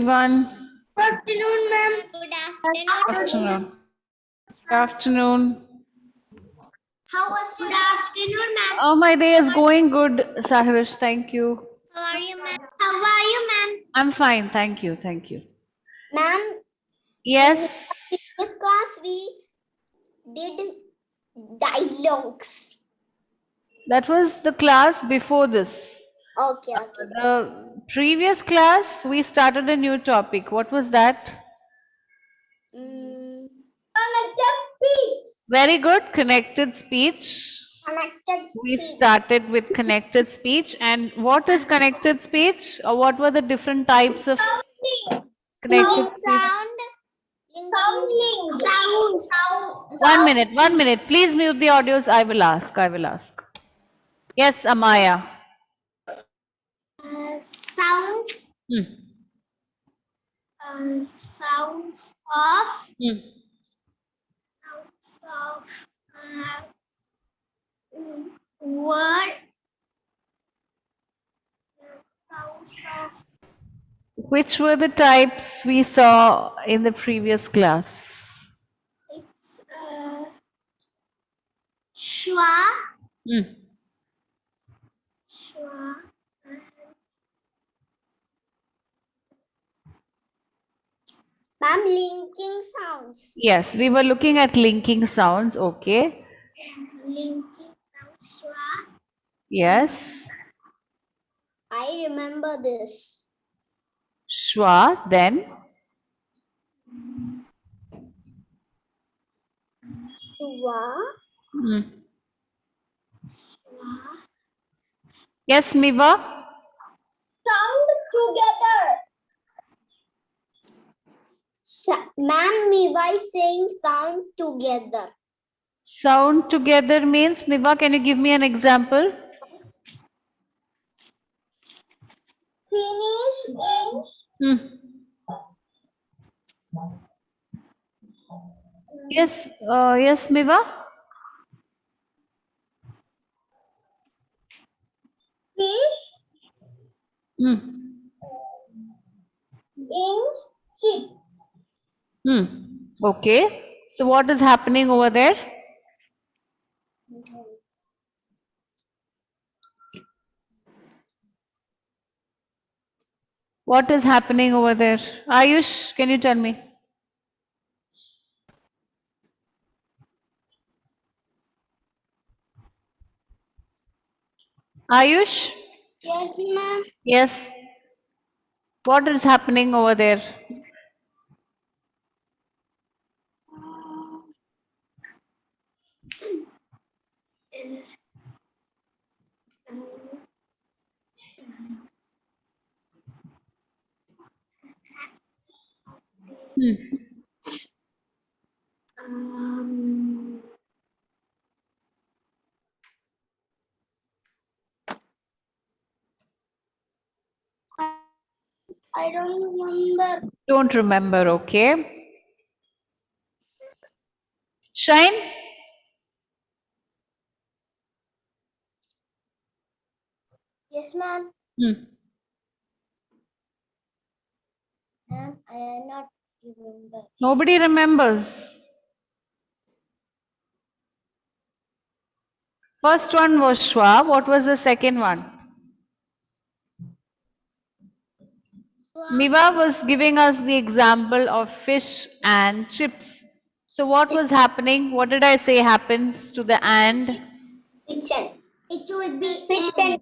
everyone. Good afternoon, ma'am. Good Good afternoon. afternoon. Good afternoon. How was your afternoon, ma'am? Oh, my day is going good, Sahrish. Thank you. How are you, ma'am? How are you, ma'am? I'm fine. Thank you. Thank you. Ma'am, Yes, in this class we did dialogues. that was the class before this. Okay. The previous class, we started a new topic. What was that? Connected speech. Very good. Connected speech. Connected We speech. started with connected speech. And what is connected speech? Or what were the different types of connected Link speech? sound. Sound. 1 minute, 1 minute. Please mute the audios. I will ask. Yes, Amaya. Sounds. Hmm. Sounds of. Hmm. Sounds of. Word. Sounds of. Which were the types we saw in the previous class? It's schwa. Hmm. Schwa. Ma'am, linking sounds. Yes, we were looking at linking sounds. Okay. Linking sounds. Schwa. Yes. I remember this. Schwa. Then. Schwa. Hmm. Yes, Miva. Sound together. Ma'am, Miva is saying sound together. Sound together means, Miva, can you give me an example? Finish in. Hmm. Yes, yes, Miva. Fish Hmm. in chips. Hmm. Okay. So what is happening over there? What is happening over there? Ayush, can you tell me? Ayush? Yes, ma'am. Yes. What is happening over there? Hmm. I don't remember. Don't remember, okay. Shine? Yes, ma'am. Hmm. Ma'am, I not remember. Nobody remembers. First one was Shwa. What was the second one? Miva was giving us the example of fish and chips. So what was happening? What did I say happens to the and? Kitchen. It will be Kitchen.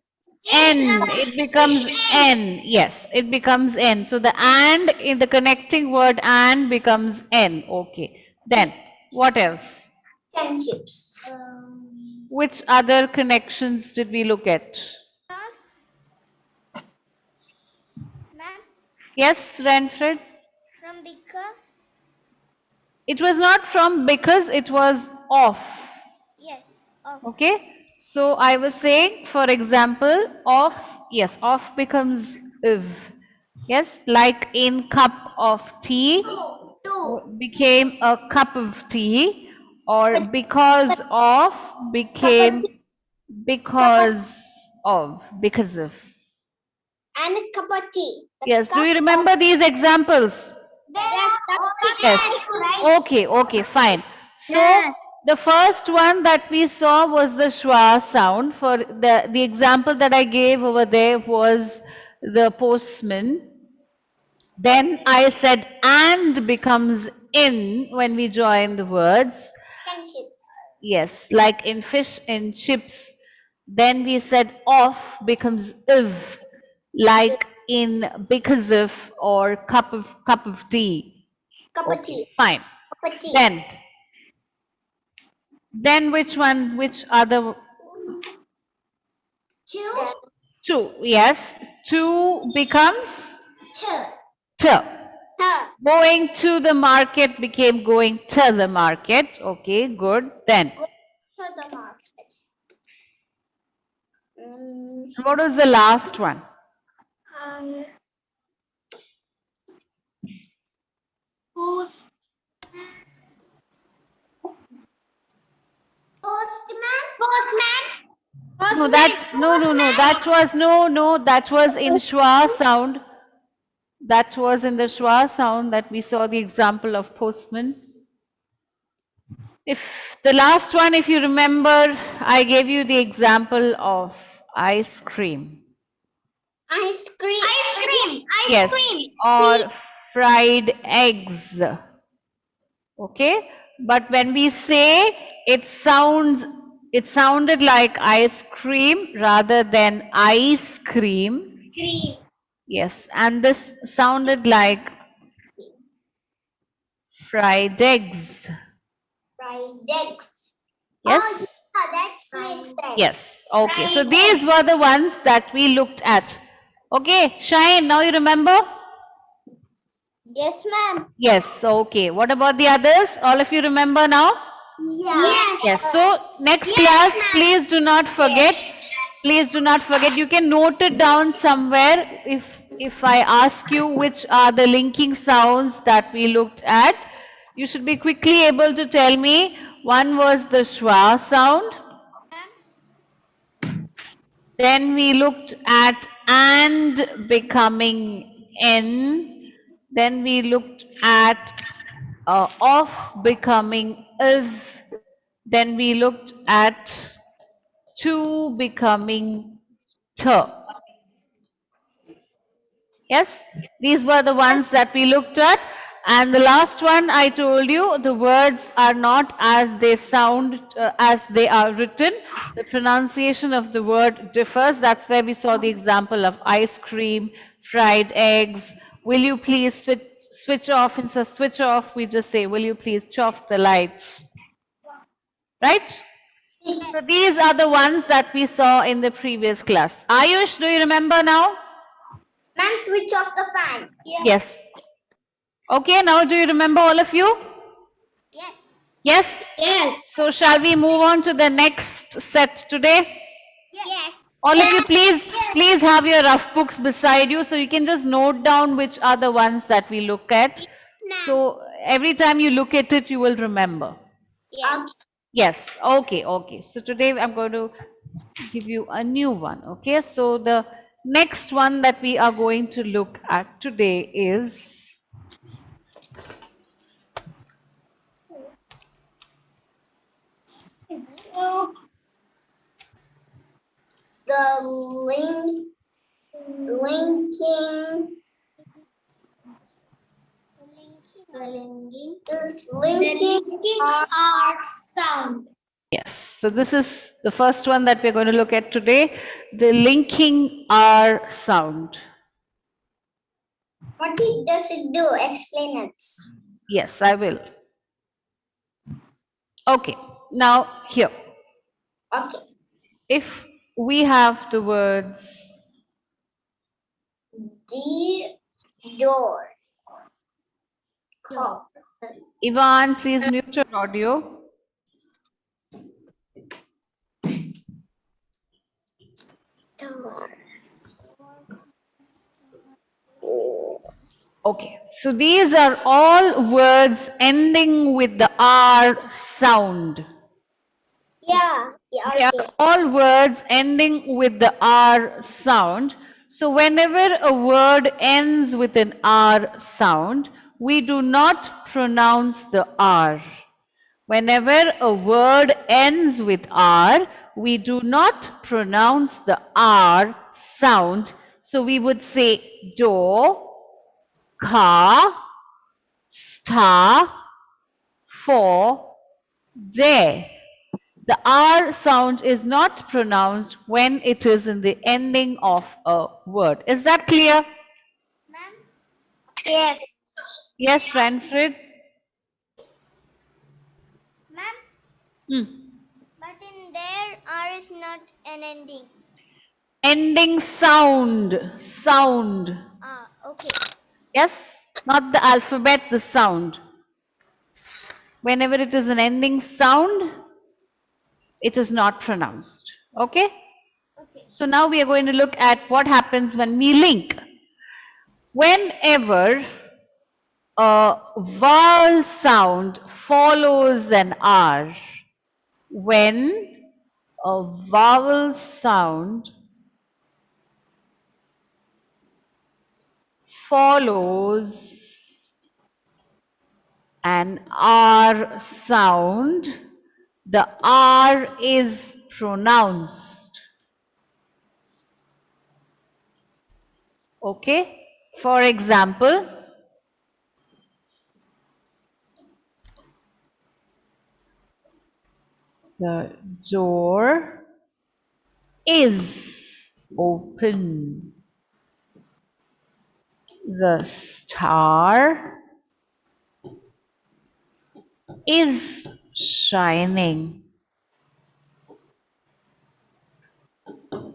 N. It becomes N. Yes, it becomes N. So the and in the connecting word and becomes N. Okay. Then what else? Kitchen chips. Which other connections did we look at? Ma'am, Yes, Renfred? from because. It was not from because, it was of. Yes. Of. Okay. So I was saying, for example, of, yes, of becomes if. Yes, like in cup of tea Two. became a cup of tea, or because of became because of. and a cup of tea. The Yes. Do cup you remember of- these examples? Yes, the cup Yes. Right. Okay, fine. So Yes. the first one that we saw was the schwa sound. For the example that I gave over there was the postman. Then I said and becomes in when we join the words. and chips. Yes, like in fish and chips. Then we said off becomes if, like in because of or cup of tea. Cup of Okay, tea. fine. Cup of tea. Then which one? Which other? Two. Two. Yes, two becomes Two. t. Her. Going to the market became going to the market. Okay, good. Then Go to the market. what was the last one? Who's postman? Postman. No, that was that was in schwa sound. That was in the schwa sound that we saw the example of postman. If the last one, if you remember, I gave you the example of ice cream. Ice cream. Ice cream. Ice Yes, cream. or fried eggs. Okay, but when we say it sounded like ice cream rather than ice cream. Cream. Yes, and this sounded like fried eggs. Fried eggs. Yes. Oh, yeah, that's makes sense. Yes. Okay. So Fried these were the ones that we looked at. Okay, Shine, now you remember? Yes, ma'am. Yes. Okay. What about the others? All of you remember now? Yeah. Yes. So next Yes, class, ma'am. please do not forget. Please do not forget. You can note it down somewhere. If I ask you which are the linking sounds that we looked at, you should be quickly able to tell me. One was the schwa sound. Then we looked at and becoming n. Then we looked at of becoming if. Then we looked at to becoming t. Yes, these were the ones that we looked at. And the last one I told you, the words are not as they sound, as they are written. The pronunciation of the word differs. That's where we saw the example of ice cream, fried eggs. Will you please switch off? Instead of switch off, we just say, will you please turn off the lights? Right? So these are the ones that we saw in the previous class. Ayush, do you remember now? Ma'am, switch off the fan. Yes. Okay, now do you remember all of you? Yes. Yes? Yes. So shall we move on to the next set today? Yes. All of you please have your rough books beside you so you can just note down which are the ones that we look at. So every time you look at it, you will remember. Yes. Yes, okay. So today I'm going to give you a new one, okay? So the next one that we are going to look at today is The linking Our sound. yes. So this is the first one that we're going to look at today, the linking R sound. What does it do? Explain it. Yes, I will. Okay, now here. Okay. If we have the words The door. Call. Ivan, please mute your audio. Door. Okay, so these are all words ending with the R sound. Yeah. They are Okay. all words ending with the R sound. So whenever a word ends with an R sound, we do not pronounce the R. Whenever a word ends with R, we do not pronounce the R sound. So we would say do, ka, sta, for, de. The R sound is not pronounced when it is in the ending of a word. Is that clear? Ma'am? Yes. Yes, Ranfred? Ma'am? Hmm. But in there, R is not an ending. Ending sound. Sound. Ah, okay. Yes? Not the alphabet, the sound. Whenever it is an ending sound, it is not pronounced. Okay? Okay. So now we are going to look at what happens when we link. Whenever a vowel sound follows an R, when a vowel sound follows an R sound, the R is pronounced. Okay? For example, the door is open. The star is shining.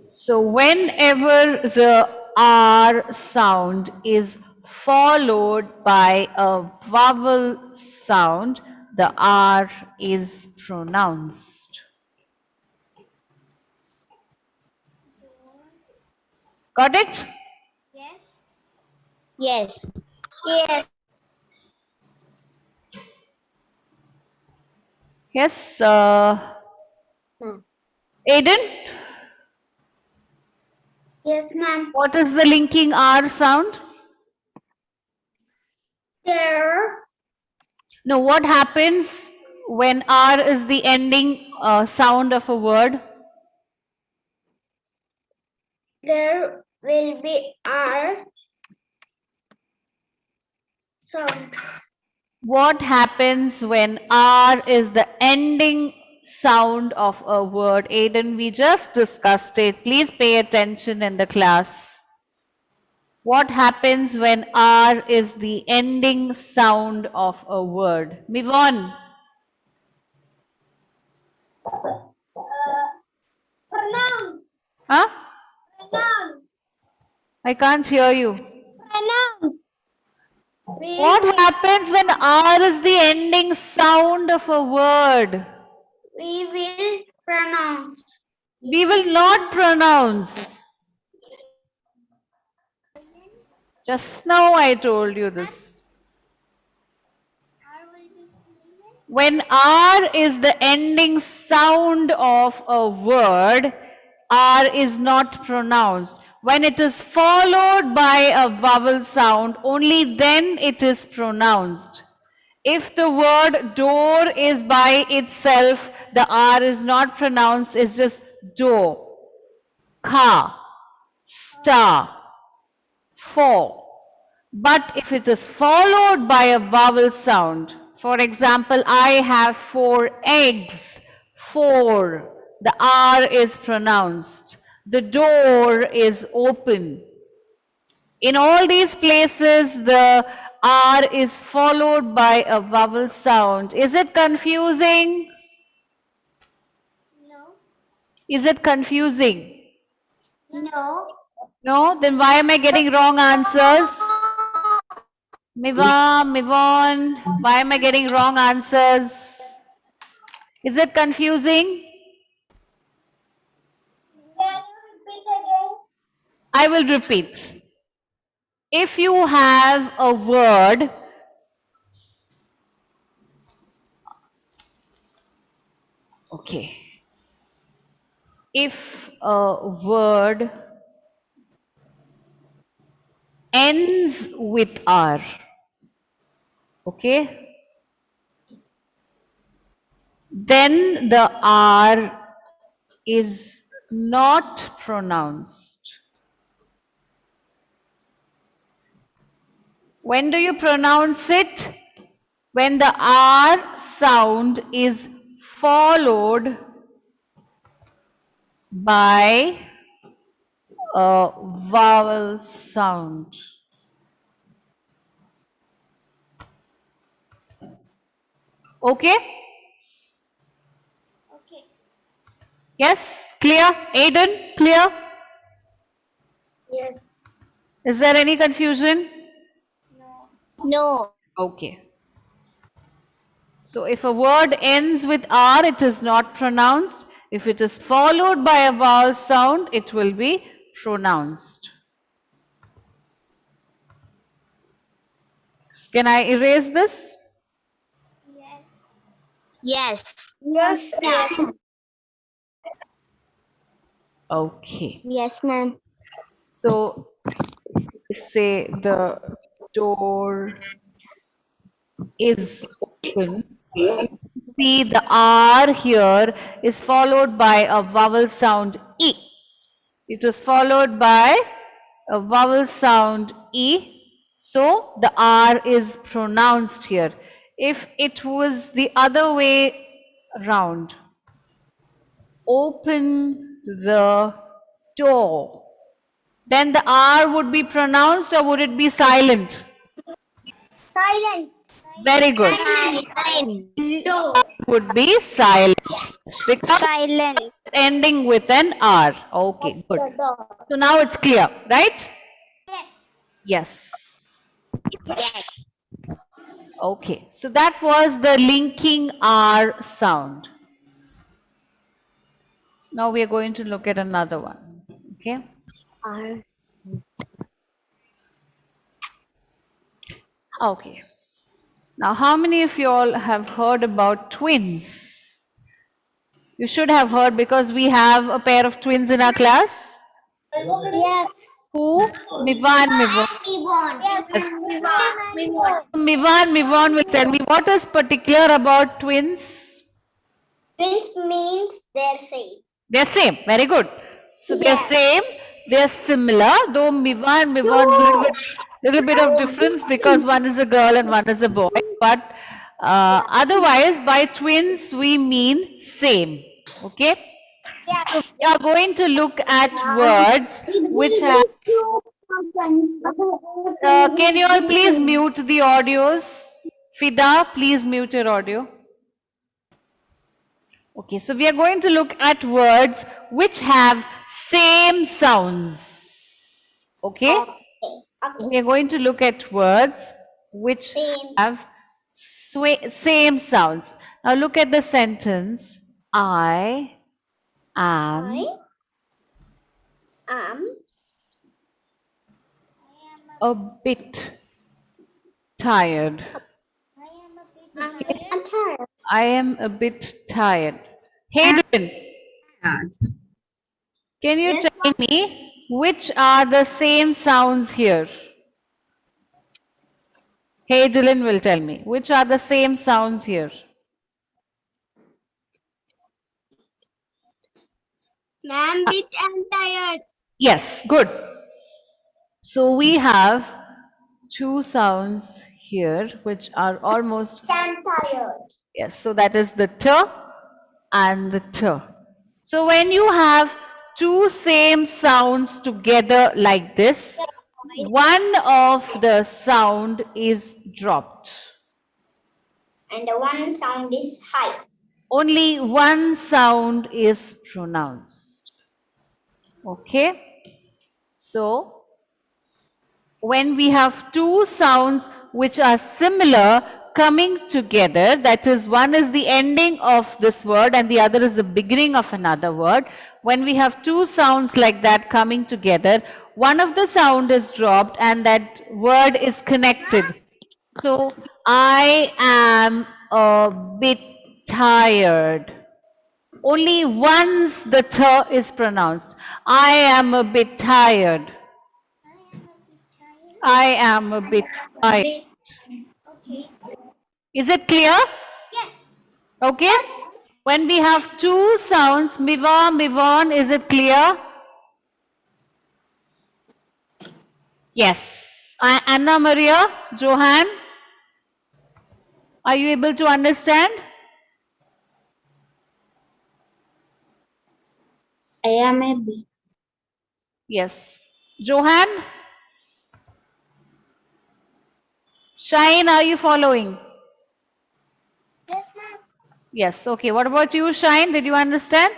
So whenever the R sound is followed by a vowel sound, the R is pronounced. Got it? Yes. Yes. Yes. Yes, Hmm. Aiden, Yes, ma'am. what is the linking R sound? There. No, what happens when R is the ending sound of a word? There will be R sound. What happens when R is the ending sound of a word? Aiden, we just discussed it. Please pay attention in the class. What happens when R is the ending sound of a word? Move on. Pronounce. Huh? Pronounce. I can't hear you. Pronounce. We What will, happens when R is the ending sound of a word? we will pronounce. We will not pronounce. Just now I told you this. R will be silent. When R is the ending sound of a word, R is not pronounced. When it is followed by a vowel sound, only then it is pronounced. If the word door is by itself, the R is not pronounced, it's just do, ka, sta, for. But if it is followed by a vowel sound, for example, I have 4 eggs, 4, the R is pronounced. The door is open. In all these places, the R is followed by a vowel sound. Is it confusing? No. Is it confusing? No. No? Then why am I getting wrong answers? Mivon, why am I getting wrong answers? Is it confusing? Can you repeat again? I will repeat. If you have a word, okay, if a word ends with R. Okay? Then the R is not pronounced. When do you pronounce it? When the R sound is followed by a vowel sound. Okay? Okay. Yes? Clear? Aiden, clear? Yes. Is there any confusion? No. No. Okay. So if a word ends with R, it is not pronounced. If it is followed by a vowel sound, it will be pronounced. Can I erase this? Yes. Yes. Yes. Yes. Okay. Yes, ma'am. So say the door is open. See the R here is followed by a vowel sound E. It is followed by a vowel sound E. So the R is pronounced here. If it was the other way around, open the door, then the R would be pronounced or would it be silent? Silent. Very good. Silent. Would be silent because Silent. it's ending with an R. Okay, good. The door. So now it's clear, right? Yes. Yes. Yes. Okay, so that was the linking R sound. Now we are going to look at another one. Okay. Okay. Now, how many of you all have heard about twins? You should have heard because we have a pair of twins in our class. Yes. Who? Miva and Mivon. Yes. Miva and Mivon will tell me what is particular about twins. Twins means they're same. They're same. Very good. So they're Yes. same. They're similar. Though Miva and Mivon little bit of difference because one is a girl and one is a boy. But otherwise, by twins we mean same. Okay. Yes. So we are going to look at words which have. Can you all please mute the audios? Fida, please mute your audio. Okay, so we are going to look at words which have same sounds. Okay? Okay. We are going to look at words which Same. have same sounds. Now look at the sentence. I am am a bit tired. I'm tired. I am a bit tired. Hayden, can you Yes, tell me which are the same sounds here? Hey, Dylan will tell me. Which are the same sounds here? Ma'am, bit I'm tired. Yes, good. So we have two sounds here which are almost, I'm tired. yes, so that is the t and the t. So when you have two same sounds together like this, one of the sound is dropped. And the one sound is high. Only one sound is pronounced. Okay? So, when we have two sounds which are similar coming together, that is, one is the ending of this word and the other is the beginning of another word. When we have two sounds like that coming together, one of the sound is dropped and that word is connected. So, I am a bit tired. Only once the t is pronounced. I am a bit tired. I am a bit tired. Okay. Is it clear? Yes. Okay. When we have two sounds, miva, mivon, is it clear? Yes. Anna Maria, Johan, are you able to understand? I am a bee. Yes. Johan? Shine, are you following? Yes, ma'am. Yes. Okay. What about you, Shine? Did you understand?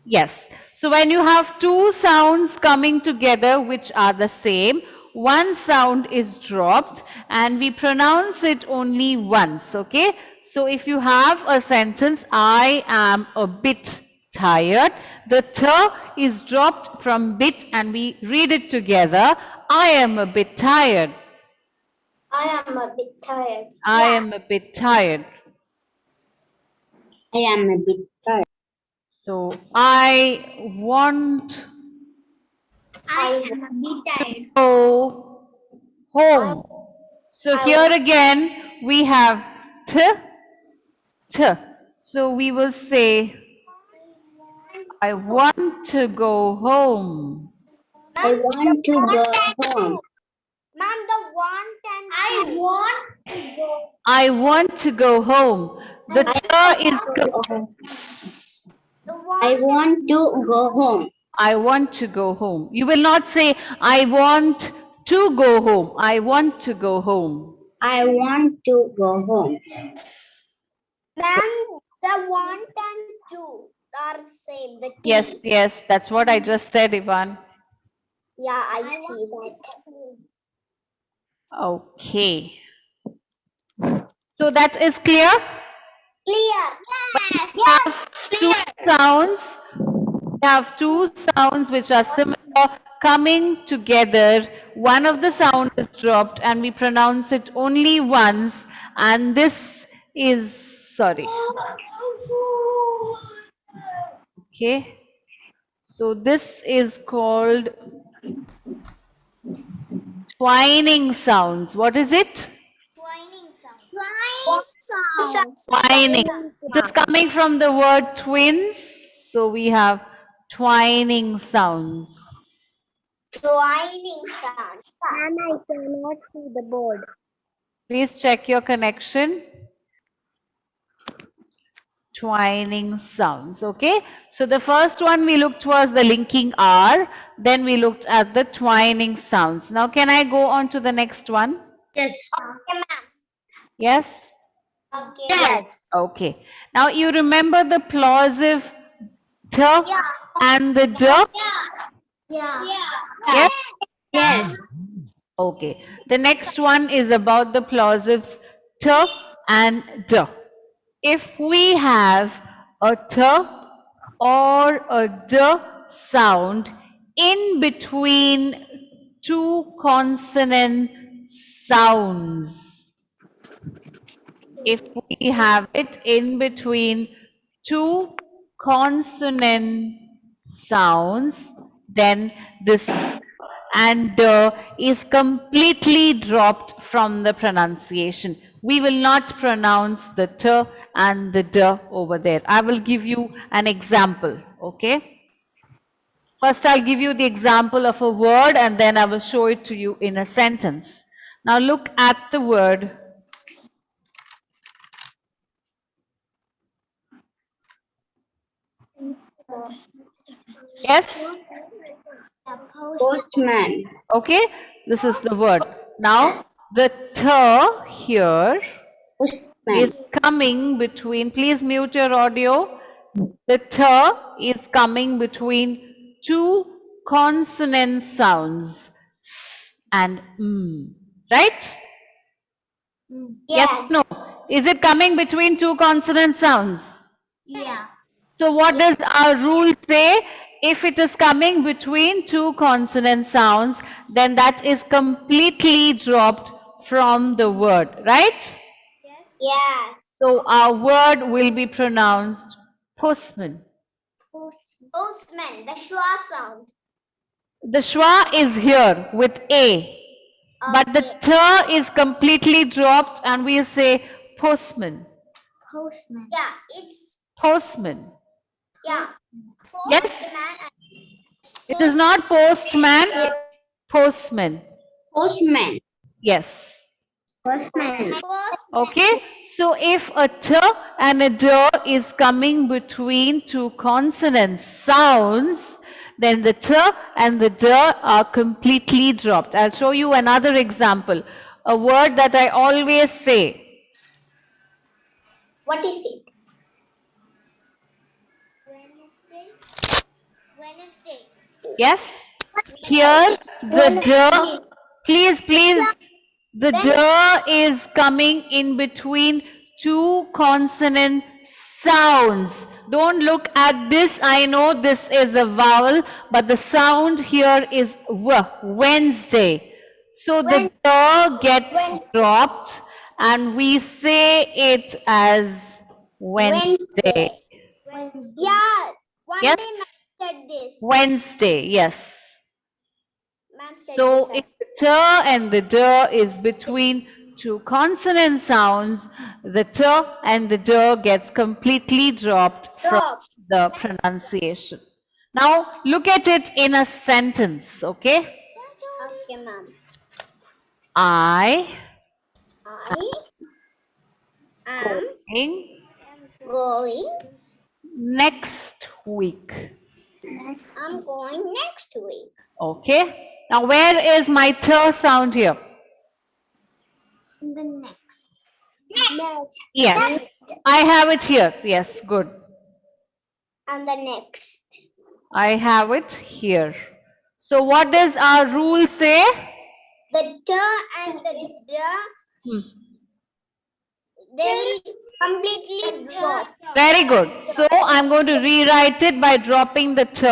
Yes. So when you have two sounds coming together which are the same, one sound is dropped and we pronounce it only once. Okay. So if you have a sentence, I am a bit tired, the t is dropped from bit and we read it together. I am a bit tired. I am a bit tired. I am a bit tired. I am a bit tired. So I want I am a bit tired. go home. So here again we have t, t. So we will say, I want to go home. I want to go home. Ma'am, the want and I want to go. I want to go home. The t is The want. I want to go home. I want to go home. You will not say, I want to go home. I want to go home. I want to go home. Ma'am, the want and to are same. The T. Yes, yes, that's what I just said, Ivan. Yeah, I see that. Okay. So that is clear? Clear. Yes. Two sounds. We have two sounds which are similar coming together. One of the sound is dropped and we pronounce it only once, and this is, sorry. Okay. So this is called twining sounds. What is it? Twining sound. Twining. It is coming from the word twins. So we have twining sounds. Twining sound. Ma'am, I cannot see the board. Please check your connection. Twining sounds. Okay. So the first one we looked was the linking R. Then we looked at the twining sounds. Now can I go on to the next one? Yes. Okay, ma'am. Yes? Okay. Yes. Okay. Now you remember the plosive t and the d? Yeah. Yes? Yes. Okay. The next one is about the plosives t and d. If we have a t or a d sound in between two consonant sounds, if we have it in between two consonant sounds, then this and is completely dropped from the pronunciation. We will not pronounce the t and the d over there. I will give you an example, okay? First, I'll give you the example of a word and then I will show it to you in a sentence. Now look at the word. Yes? Postman. Okay, this is the word. Now, the t here is Postman. coming between, please mute your audio. The t is coming between two consonant sounds, s and m, right? Yes, no. Is it coming between two consonant sounds? Yeah. So what does our rule say? If it is coming between two consonant sounds, then that is completely dropped from the word, right? Yes. So our word will be pronounced postman. Postman. The schwa sound. The schwa is here with A, but the t is completely dropped and we say postman. Postman. Yeah, it's Postman. yeah. Yes? Postman. It is not postman, postman. Postman. Yes. Postman. Okay. So if a t and a d is coming between two consonant sounds, then the t and the d are completely dropped. I'll show you another example. A word that I always say. What is it? Wednesday. Yes? Here the d, please, the d is coming in between two consonant sounds. Don't look at this. I know this is a vowel, but the sound here is w, Wednesday. So the d gets dropped and we say it as Wednesday. Yeah, one Yes? day ma'am said this. Wednesday, yes. Ma'am said So this. if the t and the d is between two consonant sounds, the t and the d gets completely dropped from Drop. the pronunciation. Now look at it in a sentence, okay? Okay, ma'am. I I am going going. next week. I'm going next week. Okay? Now where is my t sound here? The next. Next. Yes. I have it here. Yes, good. And the next. I have it here. So what does our rule say? The t and the d, Hmm. they will completely drop. Very good. So I'm going to rewrite it by dropping the t.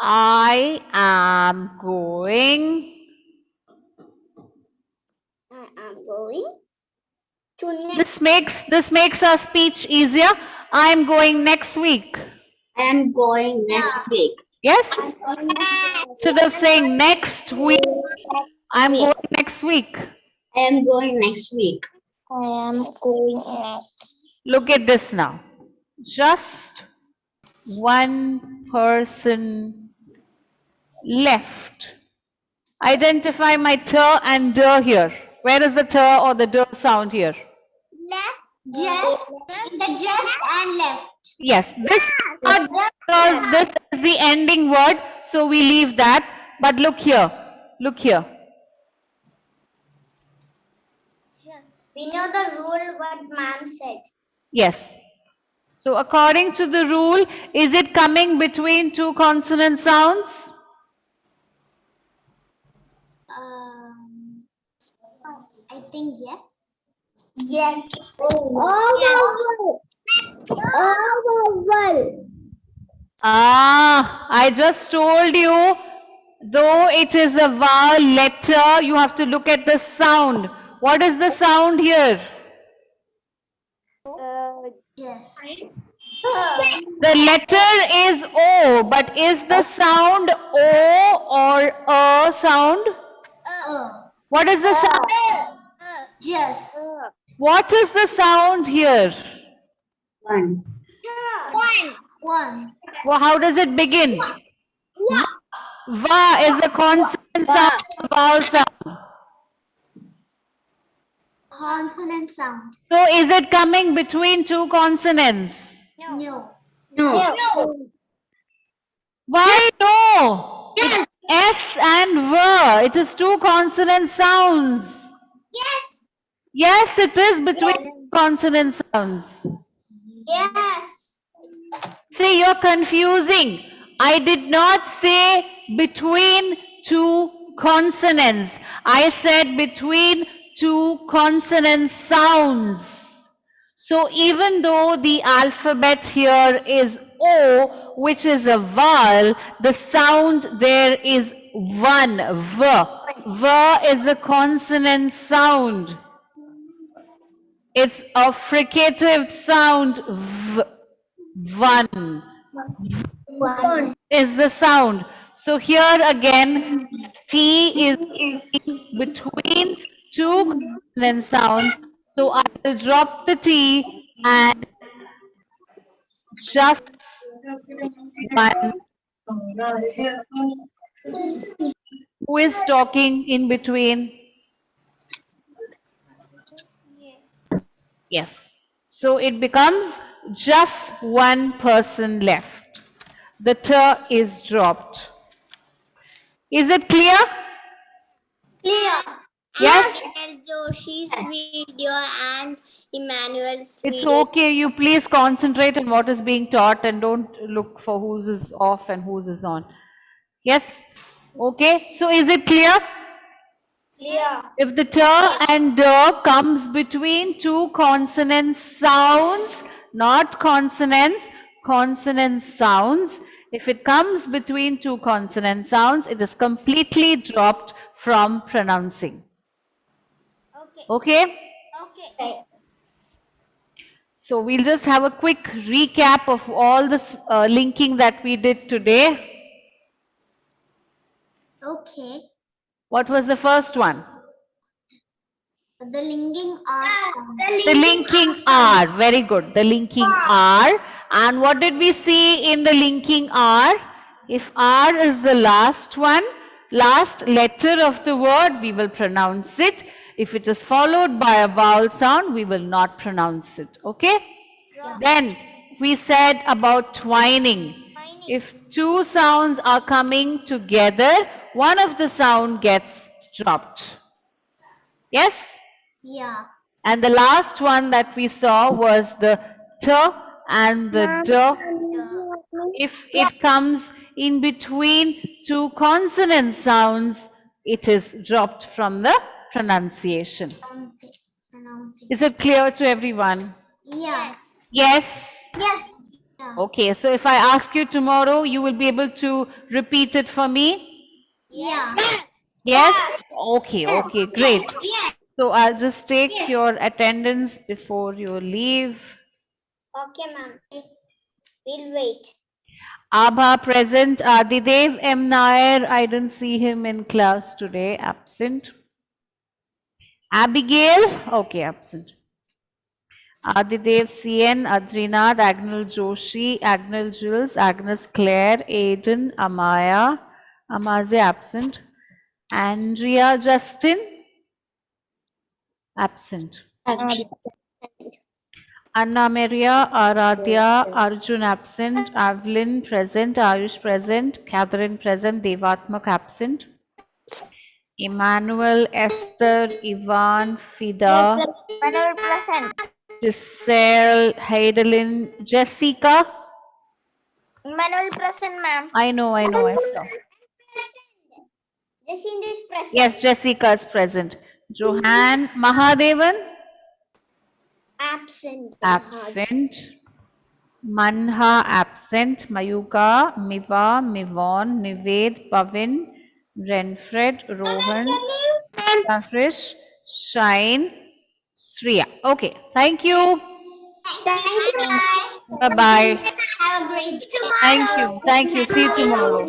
I am going I am going to next. this makes our speech easier. I'm going next week. I am going next week. Yes? Instead of saying next week, I'm going next week. I am going next week. I am going next. Look at this now. Just one person left. Identify my t and d here. Where is the t or the d sound here? Left. Just. The just and left. Yes, this part because this is the ending word, so we leave that. But look here. Look here. We know the rule what ma'am said. Yes. So according to the rule, is it coming between two consonant sounds? I think yes. Yes. Oh, well. I just told you, though it is a vowel letter, you have to look at the sound. What is the sound here? Yes. The letter is O, but is the sound O or A sound? What is the sound? Yes. What is the sound here? One. One. Well, how does it begin? Va is a consonant sound, vowel sound. Consonant sound. So is it coming between two consonants? No. No. Why no? It's S and V. It is two consonant sounds. Yes. Yes, it is between consonant sounds. Yes. See, you're confusing. I did not say between two consonants. I said between two consonant sounds. So even though the alphabet here is O, which is a vowel, the sound there is one, V. V is a consonant sound. It's a fricative sound, V. One One. is the sound. So here again, T is between two consonant sounds. So I will drop the T and just one. Who is talking in between? Yes. So it becomes just one person left. The T is dropped. Is it clear? Clear. Yes? As Joshi's video and Emmanuel's It's video. okay. You please concentrate on what is being taught and don't look for whose is off and whose is on. Yes? Okay. So is it clear? Clear. If the T and D comes between two consonant sounds, not consonants, consonant sounds. If it comes between two consonant sounds, it is completely dropped from pronouncing. Okay. Okay? Okay. So we'll just have a quick recap of all this linking that we did today. Okay. What was the first one? The linking R. The linking R. Very good. The linking R. And what did we see in the linking R? If R is the last one, last letter of the word, we will pronounce it. If it is followed by a vowel sound, we will not pronounce it. Okay? Then we said about twining. If two sounds are coming together, one of the sound gets dropped. Yes? Yeah. And the last one that we saw was the T and the D. If it comes in between two consonant sounds, it is dropped from the pronunciation. Pronouncing. Is it clear to everyone? Yeah. Yes? Yes. Okay, so if I ask you tomorrow, you will be able to repeat it for me? Yeah. Yes? Okay, okay, great. Yes. So I'll just take your attendance before you leave. Okay, ma'am. We'll wait. Abha present. Adidev M. Nair, I didn't see him in class today, absent. Abigail, okay, absent. Adidev CN, Adrinath, Agnel Joshi, Agnel Jules, Agnes Claire, Aiden, Amaya, Amaze absent. Andrea Justin, absent. Anna Maria, Aradhya, Arjun absent, Avalyn present, Ayush present, Catherine present, Devatmak absent, Emmanuel, Esther, Ivan, Fida, Manuel present. Giselle, Heidelin, Jessica. Manuel present, ma'am. I know, I saw. Jacinda is present. Yes, Jessica is present. Johan, Mahadevan, Absent. absent. Manha absent, Mayuka, Miva, Mivon, Nived, Pavin, Renfred, Rohan, Safrish, Shine, Sriya. Okay, thank you. Thank you, ma'am. Bye-bye. Have a great day. Thank you. See you tomorrow.